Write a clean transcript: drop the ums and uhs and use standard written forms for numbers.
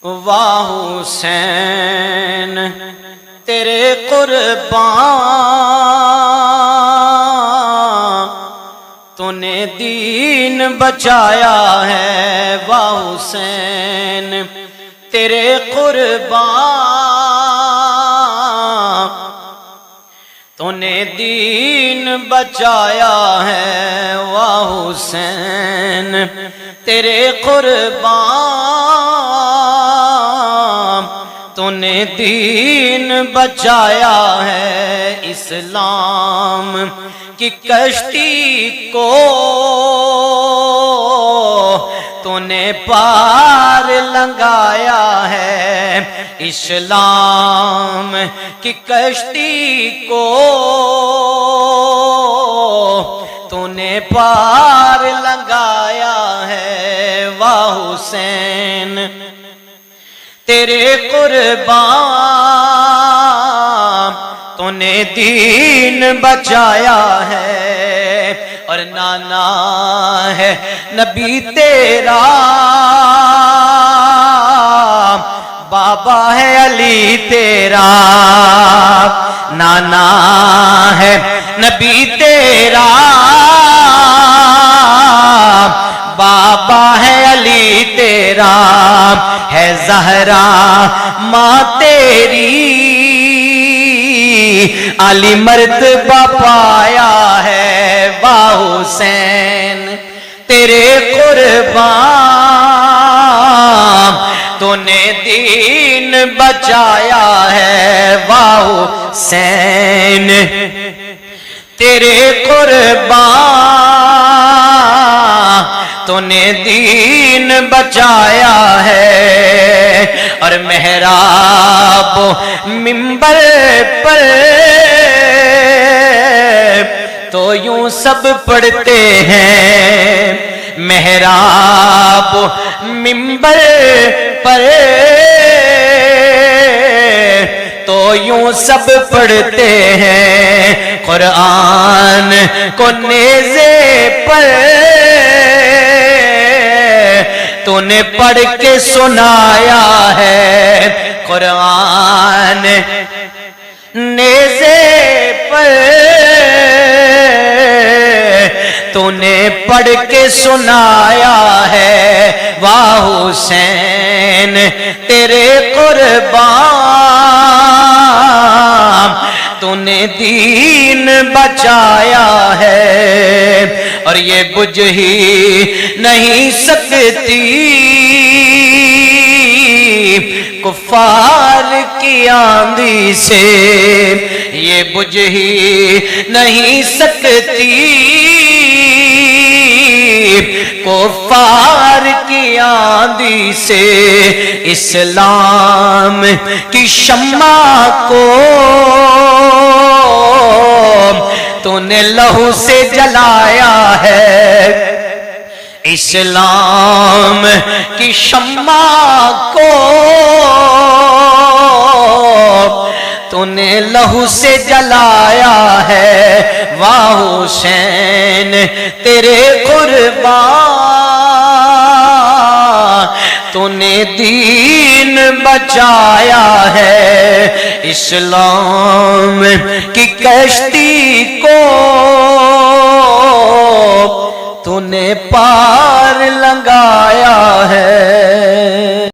واہ حسین تیرے قربان تو نے دین بچایا ہے، واہ حسین تیرے قربان تو نے دین بچایا ہے، واہ حسین تیرے قربان تو نے دین بچایا ہے، اسلام کی کشتی کو تو نے پار لنگایا ہے، اسلام کی کشتی کو تو نے پار لنگایا ہے، واہ حسین تیرے قربان تو نے دین بچایا ہے، اور نانا ہے نبی تیرا، بابا ہے علی تیرا، نانا ہے نبی تیرا، بابا ہے علی تیرا، ہے زہرا ماں تیری، علی مرتبہ پایا ہے، واہ حسین تیرے قربان تو نے دین بچایا ہے، واہ حسین تیرے قربان تو نے دین بچایا ہے، اور محراب و منبر پر تو یوں سب پڑھتے ہیں، محراب و منبر پر تو یوں سب پڑھتے ہیں، قرآن کو نیزے پر تو نے پڑھ کے سنایا ہے، قرآن نیزے پر تو نے پڑھ کے سنایا ہے، واہ حسین تیرے قربان تو نے دین بچایا ہے، اور یہ بجھ ہی نہیں سکتی کفار کی آندھی سے، یہ بجھ ہی نہیں سکتی کفار کی آندھی سے، اسلام کی شمع کو تو نے لہو سے جلایا ہے، اسلام کی شمع کو تو نے لہو سے جلایا ہے، واہ حسین تیرے قربان تو نے دین بچایا ہے، اسلام کی کشتی کو تو نے پار لنگایا ہے۔